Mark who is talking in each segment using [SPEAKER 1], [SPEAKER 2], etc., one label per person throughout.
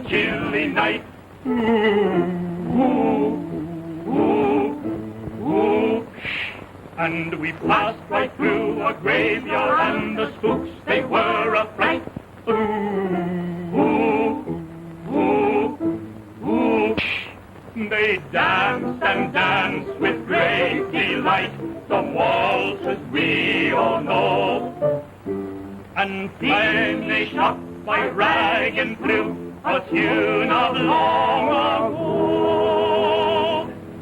[SPEAKER 1] chilly night. Ooh, ooh, ooh, ooh. And we passed right through a graveyard, and the spooks, they were afraid. Ooh, ooh, ooh, ooh. They danced and danced with great delight, the waltzes we all know. And finally shot by rag and blue, a tune of long ago.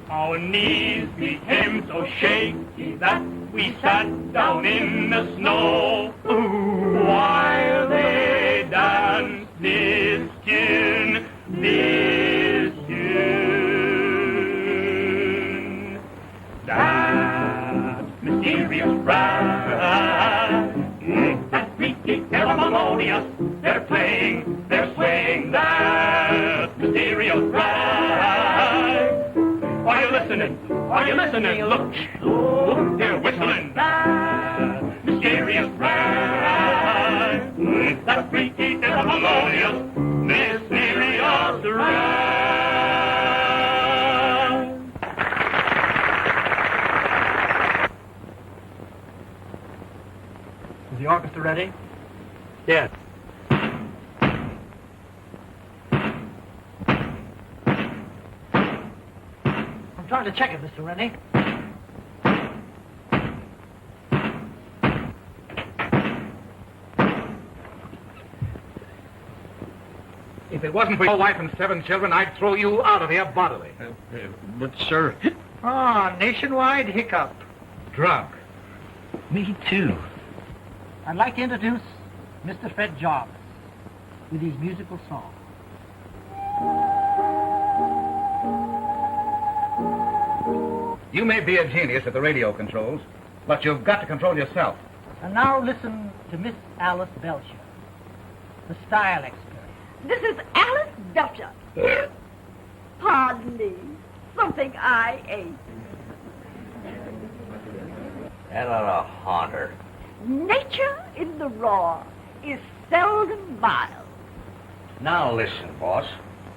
[SPEAKER 1] Our knees became so shaky that we sat down in the snow, while they danced this tune, this tune. That mysterious rag, that freaky, ceremonious, they're playing, they're swaying, that mysterious rag. Are you listening? Are you listening? Look, look, they're whistling. That mysterious rag, that freaky, ceremonious, mysterious rag.
[SPEAKER 2] Is the orchestra ready?
[SPEAKER 3] Yes.
[SPEAKER 2] I'm trying to check it, Mr. Rennie.
[SPEAKER 4] If it wasn't for your wife and 7 children, I'd throw you out of here bodily.
[SPEAKER 3] But, sir...
[SPEAKER 2] Ah, nationwide hiccup.
[SPEAKER 4] Drunk.
[SPEAKER 3] Me too.
[SPEAKER 2] I'd like to introduce Mr. Fred Jarvis with his musical song.
[SPEAKER 4] You may be a genius at the radio controls, but you've got to control yourself.
[SPEAKER 2] And now listen to Miss Alice Belcher, the style expert.
[SPEAKER 5] This is Alice Belcher. Pardon me. Something I ate.
[SPEAKER 3] That ought to haunt her.
[SPEAKER 5] Nature in the raw is seldom mild.
[SPEAKER 3] Now listen, boss.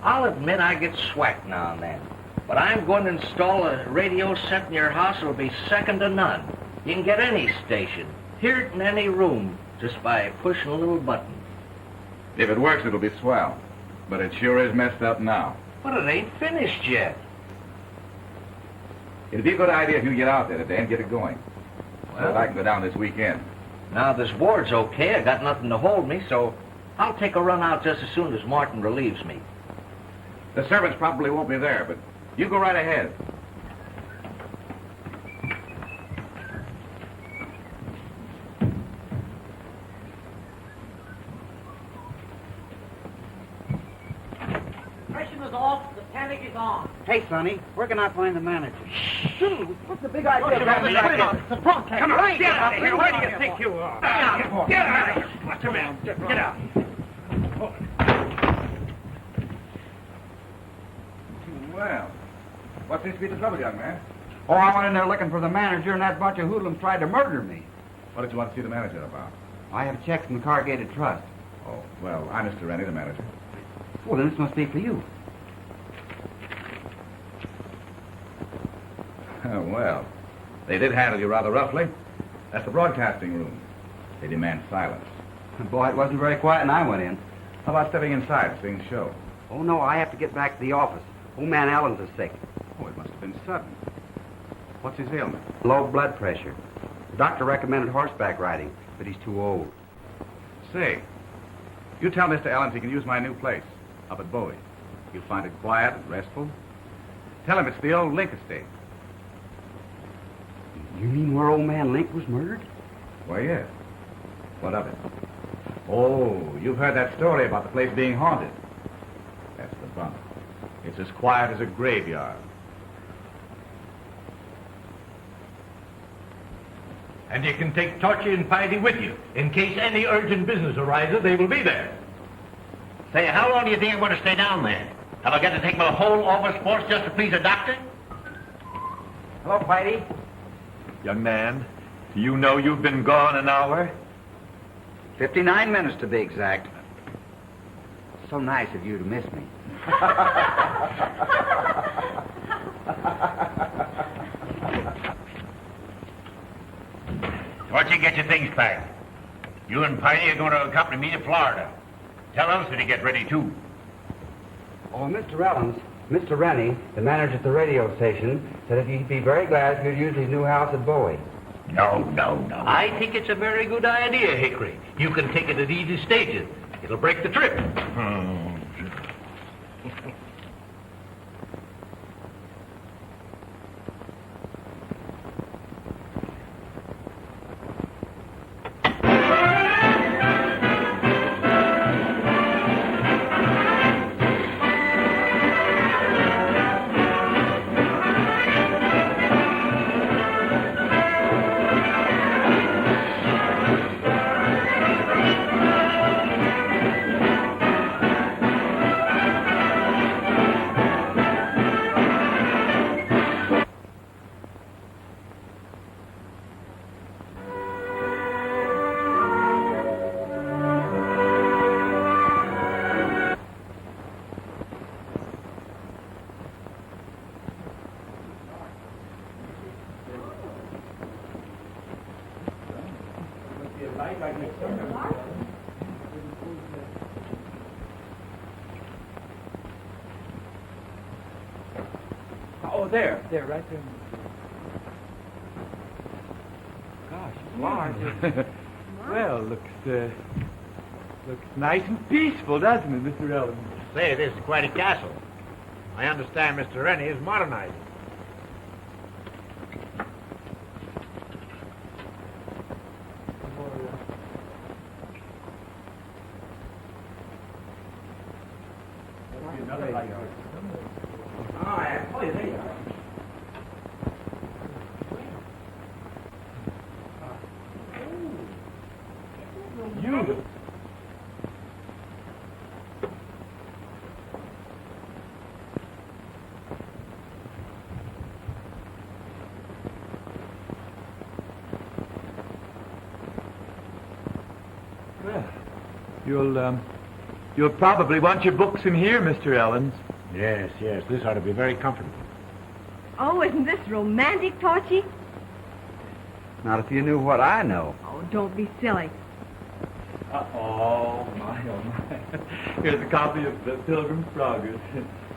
[SPEAKER 3] I'll admit I get swacked now and then. But I'm going to install a radio set in your house that'll be second to none. You can get any station, hear it in any room, just by pushing a little button.
[SPEAKER 4] If it works, it'll be swell. But it sure is messed up now.
[SPEAKER 3] But it ain't finished yet.
[SPEAKER 4] It'd be a good idea if you get out there today and get it going. So that
[SPEAKER 3] Well,
[SPEAKER 4] I can go down this weekend.
[SPEAKER 3] now this board's okay. I got nothing to hold me, so I'll take a run out just as soon as Martin relieves me.
[SPEAKER 4] The servants probably won't be there, but you go right ahead.
[SPEAKER 2] Pressure is off, the panic is on.
[SPEAKER 6] Hey, Sonny, where can I find the manager?
[SPEAKER 5] What's the big idea?
[SPEAKER 2] Put it on. It's a broadcast.
[SPEAKER 4] Come on, get out of here. Where do you think you are? Get out of here. What's the man? Get out. Well, what seems to be the trouble, young man?
[SPEAKER 6] Oh, I went in there looking for the manager, and that bunch of hoodlums tried to murder me.
[SPEAKER 4] What did you want to see the manager about?
[SPEAKER 6] I have checks from the Corrugated Trust.
[SPEAKER 4] Oh, well, I'm Mr. Rennie, the manager.
[SPEAKER 6] Well, then this must be for you.
[SPEAKER 4] Oh, well, they did handle you rather roughly. That's the broadcasting room. They demand silence.
[SPEAKER 6] Boy, it wasn't very quiet, and I went in.
[SPEAKER 4] How about stepping inside and seeing the show?
[SPEAKER 6] Oh, no, I have to get back to the office. Old man Allen's is sick.
[SPEAKER 4] Oh, it must have been sudden. What's his ailment?
[SPEAKER 6] Low blood pressure. The doctor recommended horseback riding, but he's too old.
[SPEAKER 4] Say, you tell Mr. Ellens he can use my new place up at Bowie. You'll find it quiet and restful. Tell him it's the old Link estate.
[SPEAKER 6] You mean where old man Link was murdered?
[SPEAKER 4] Why, yes. What of it? Oh, you've heard that story about the place being haunted. That's the bunk. It's as quiet as a graveyard.
[SPEAKER 7] And you can take Torchy and Piety with you. In case any urgent business arises, they will be there.
[SPEAKER 8] Say, how long do you think I'm going to stay down there? Have I got to take my whole office force just to please a doctor?
[SPEAKER 6] Hello, Whitey.
[SPEAKER 7] Young man, do you know you've been gone an hour?
[SPEAKER 6] 59 minutes to be exact. So nice of you to miss me.
[SPEAKER 8] Torchy, get your things packed. You and Piney are going to accompany me to Florida. Tell Elsie to get ready, too.
[SPEAKER 6] Oh, Mr. Ellens, Mr. Rennie, the manager at the radio station, said that he'd be very glad if you'd use his new house at Bowie.
[SPEAKER 8] No.
[SPEAKER 7] I think it's a very good idea, Hickory. You can take it at easy stages. It'll break the trip.
[SPEAKER 9] Oh, there, right there. Gosh, it's large. Well, looks nice and peaceful, doesn't it, Mr. Ellens?
[SPEAKER 7] Say, this is quite a castle. I understand Mr. Rennie is modernizing.
[SPEAKER 9] You'll probably want your books in here, Mr. Ellens.
[SPEAKER 7] Yes, this ought to be very comfortable.
[SPEAKER 5] Oh, isn't this romantic, Torchy?
[SPEAKER 6] Not if you knew what I know.
[SPEAKER 5] Oh, don't be silly.
[SPEAKER 9] Oh, my. Here's a copy of the Pilgrim's Progress.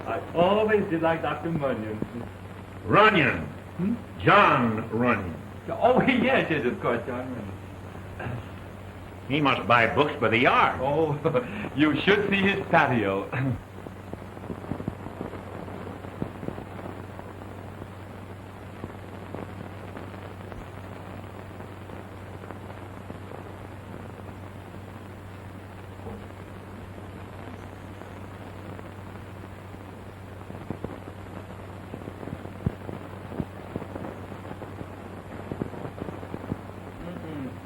[SPEAKER 9] I always did like Dr. Munyon.
[SPEAKER 8] Runyon. John Runyon.
[SPEAKER 9] Oh, yes, of course, John Runyon.
[SPEAKER 8] He must buy books by the yard.
[SPEAKER 9] Oh, you should see his patio.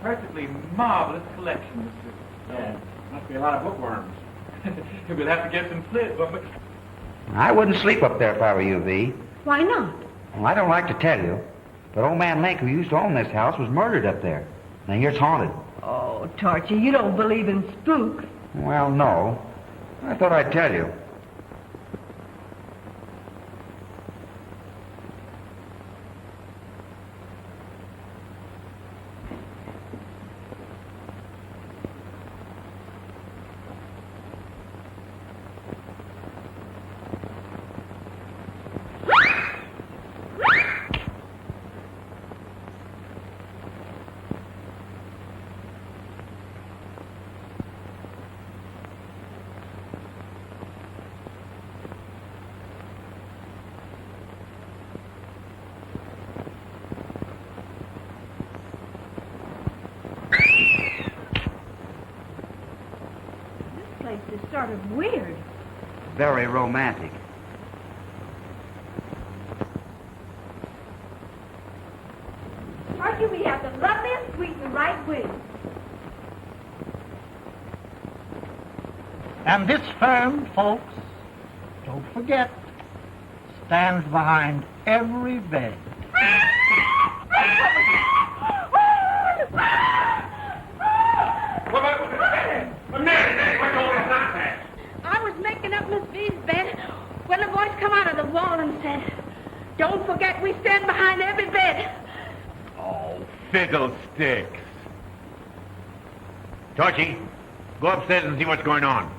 [SPEAKER 9] Perfectly marvelous collection, Mr.
[SPEAKER 8] Yeah, must be a lot of bookworms.
[SPEAKER 9] We'll have to get some slip, won't we?
[SPEAKER 6] I wouldn't sleep up there if I were you, V.
[SPEAKER 5] Why not?
[SPEAKER 6] Well, I don't like to tell you, but old man Link, who used to own this house, was murdered up there. Now, here it's haunted.
[SPEAKER 5] Oh, Torchy, you don't believe in spooks.
[SPEAKER 6] Well, no. I thought I'd tell you.
[SPEAKER 5] It's sort of weird.
[SPEAKER 6] Very romantic.
[SPEAKER 5] Torchy, we have the loveliest suite the right way.
[SPEAKER 2] And this firm, folks, don't forget, stands behind every bed.
[SPEAKER 5] I'm Marlin said. Don't forget we stand behind every bed.
[SPEAKER 8] Oh, fiddlesticks. Torchy, go upstairs and see what's going on.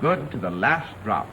[SPEAKER 4] Good to the last drop.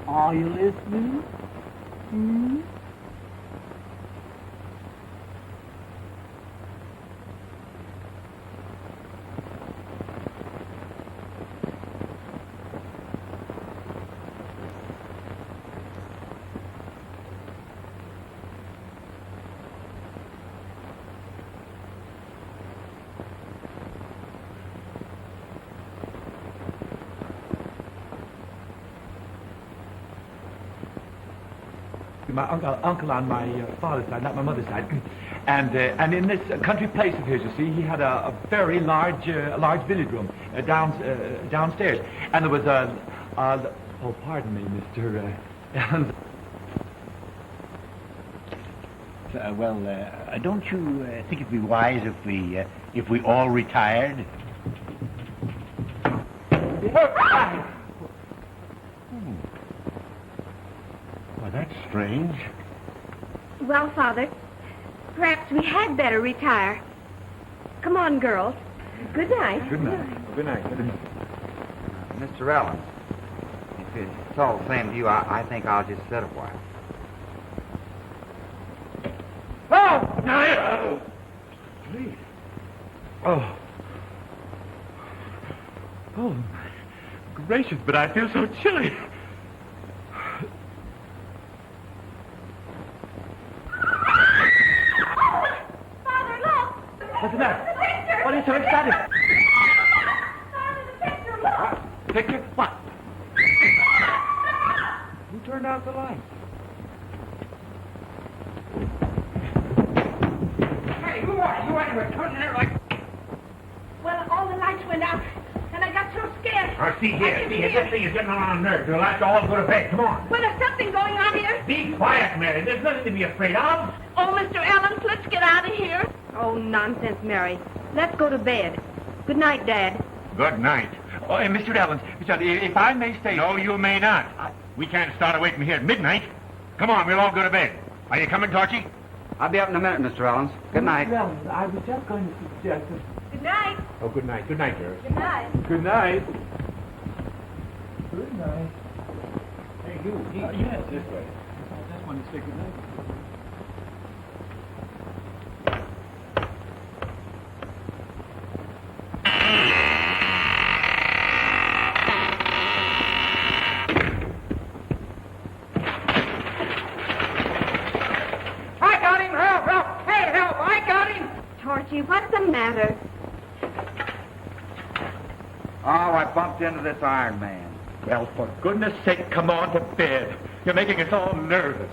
[SPEAKER 2] Are you listening? Hmm?
[SPEAKER 9] My uncle on my father's side, not my mother's side, and in this country place of his, you see, he had a very large billiard room downstairs, and there was oh, pardon me, Mr. Evans.
[SPEAKER 7] Don't you think it'd be wise if we all retired? That's strange.
[SPEAKER 5] Well, Father, perhaps we had better retire. Come on, girls. Good night.
[SPEAKER 9] Good night. Good night.
[SPEAKER 6] Mr. Ellens, if it's all the same to you, I think I'll just sit a while.
[SPEAKER 9] Oh! Please. Oh. Oh, my gracious, but I feel so chilly. What's the matter?
[SPEAKER 5] The picture!
[SPEAKER 9] What are you so excited?
[SPEAKER 5] Father, the picture, look!
[SPEAKER 9] Picture? What? Who turned out the lights?
[SPEAKER 3] Hey, who are you? You were turning there like...
[SPEAKER 5] Well, all the lights went out, and I got so scared.
[SPEAKER 8] Now, see here. This thing is getting on nerves. You'll have to all go to bed. Come on.
[SPEAKER 5] Well, there's something going on here.
[SPEAKER 8] Be quiet, Mary. There's nothing to be afraid of.
[SPEAKER 5] Oh, Mr. Ellens, let's get out of here. Oh, nonsense, Mary. Let's go to bed. Good night, Dad.
[SPEAKER 8] Good night.
[SPEAKER 9] Oh, hey, Mr. Evans, if I may say...
[SPEAKER 8] No, you may not. We can't start away from here at midnight. Come on, we'll all go to bed. Are you coming, Torchy?
[SPEAKER 6] I'll be up in a minute, Mr. Ellens. Good night.
[SPEAKER 9] Mr. Evans, I was just going to suggest that...
[SPEAKER 5] Good night.
[SPEAKER 8] Oh, good night. Good night, dearest.
[SPEAKER 5] Good night.
[SPEAKER 9] Good night. Good night.
[SPEAKER 8] Hey, you.
[SPEAKER 9] Yes, this way. I just wanted to say good night.
[SPEAKER 5] Torchy, what's the matter?
[SPEAKER 6] Oh, I bumped into this Iron Man.
[SPEAKER 9] Well, for goodness sake, come on to bed. You're making us all nervous.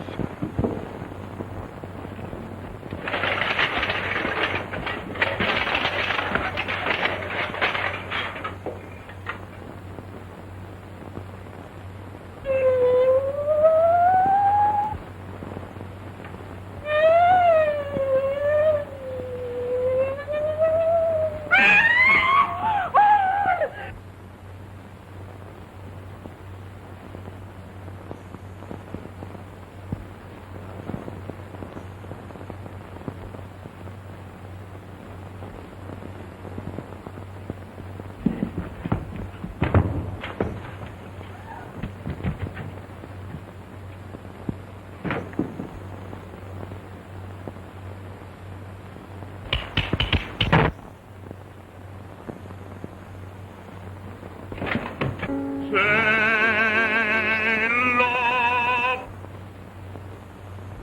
[SPEAKER 1] love.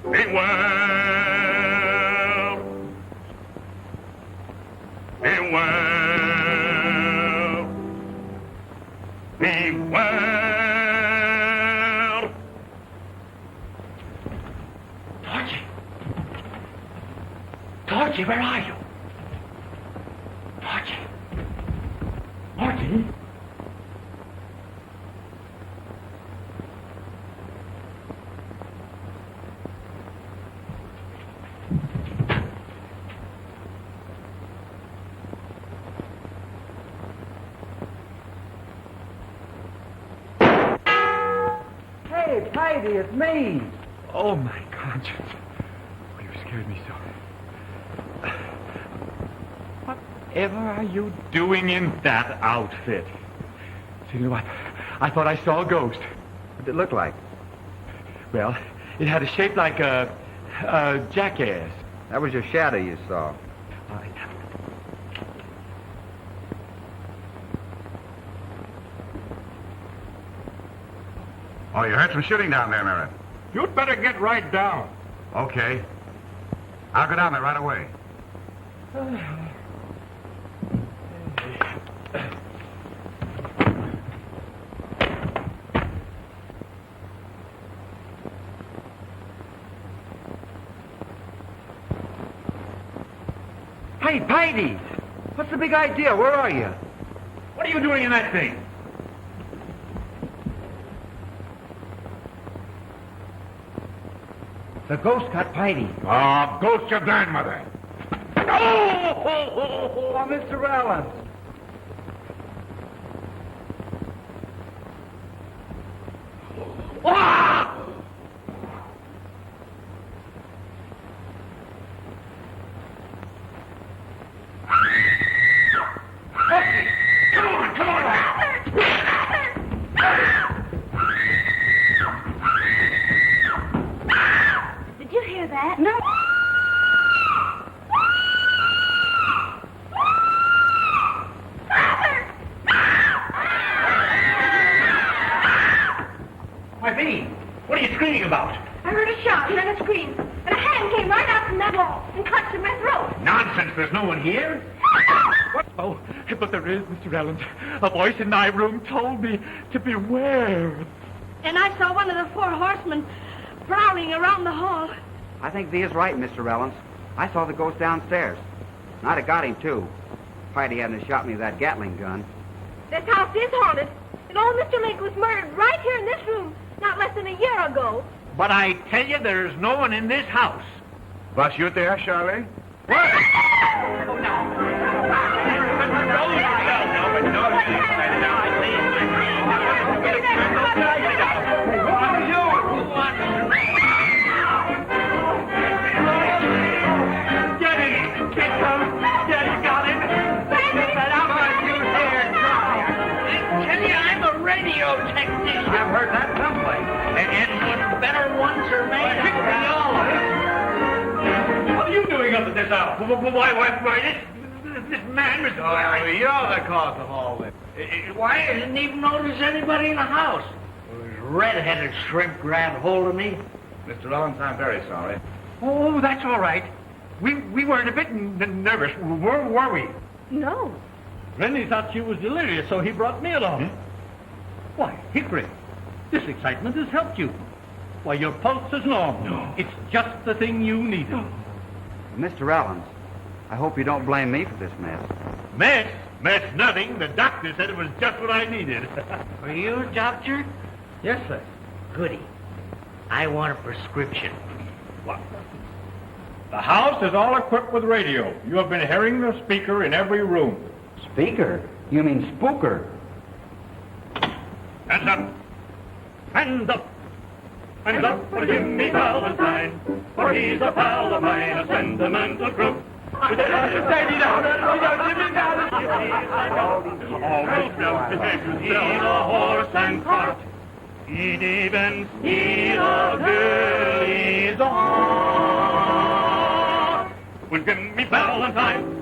[SPEAKER 1] Beware. Beware. Beware.
[SPEAKER 7] Torchy! Torchy, where are you? Torchy! Torchy?
[SPEAKER 6] Hey, Heidi, it's me.
[SPEAKER 9] Oh, my conscience. Oh, you scared me so. Whatever are you doing in that outfit? You know what? I thought I saw a ghost.
[SPEAKER 6] What did it look like?
[SPEAKER 9] Well, it had a shape like a jackass.
[SPEAKER 6] That was your shadow you saw.
[SPEAKER 4] Oh, you heard some shooting down there, Merritt.
[SPEAKER 7] You'd better get right down.
[SPEAKER 4] Okay. I'll go down there right away.
[SPEAKER 6] Hey, Heidi! What's the big idea? Where are you?
[SPEAKER 7] What are you doing in that thing?
[SPEAKER 6] The ghost got Heidi.
[SPEAKER 8] Oh, ghost your grandmother.
[SPEAKER 6] Oh, Mr. Rollins.
[SPEAKER 5] Did you hear that? No.
[SPEAKER 7] Why, Vinny, what are you screaming about?
[SPEAKER 5] I heard a shout and then a scream, and a hand came right out from that wall and clutched at my throat.
[SPEAKER 7] Nonsense, there's no one here.
[SPEAKER 9] Oh, but there is, Mr. Allen. A voice in my room told me to beware.
[SPEAKER 5] And I saw one of the four horsemen prowling around the hall.
[SPEAKER 6] I think Via's right, Mr. Rollins. I saw the ghost downstairs. And I'd have got him, too. If Heidi hadn't have shot me with that Gatling gun.
[SPEAKER 5] This house is haunted, and old Mr. Link was murdered right here in this room not less than a year ago.
[SPEAKER 7] But I tell you, there's no one in this house.
[SPEAKER 4] Was you there, Charlie?
[SPEAKER 3] I've heard that someplace. And better ones are made.
[SPEAKER 7] What are you doing up at this hour? Why, this man was...
[SPEAKER 4] Oh, you're the cause of all this.
[SPEAKER 3] Why, I didn't even notice anybody in the house. Those red-headed shrimp grabbed hold of me.
[SPEAKER 4] Mr. Rollins, I'm very sorry.
[SPEAKER 7] Oh, that's all right. We weren't a bit nervous, were we?
[SPEAKER 5] No.
[SPEAKER 2] Rennie thought she was delirious, so he brought me along. Why, Hickory, this excitement has helped you. Why, your pulse is normal.
[SPEAKER 7] No.
[SPEAKER 2] It's just the thing you needed.
[SPEAKER 6] Mr. Rollins, I hope you don't blame me for this mess.
[SPEAKER 7] Mess? Mess nothing. The doctor said it was just what I needed.
[SPEAKER 3] Are you a doctor?
[SPEAKER 2] Yes, sir.
[SPEAKER 3] Goody. I want a prescription.
[SPEAKER 7] What? The house is all equipped with radio. You have been hearing the speaker in every room.
[SPEAKER 6] Speaker? You mean spooker?
[SPEAKER 1] Hands up. Hands up. Hands up for Jimmy Valentine, for he's a pal of mine, a sentimental crook. Almost he's a horse and cart. He'd even steal a girlie's heart. When Jimmy Valentine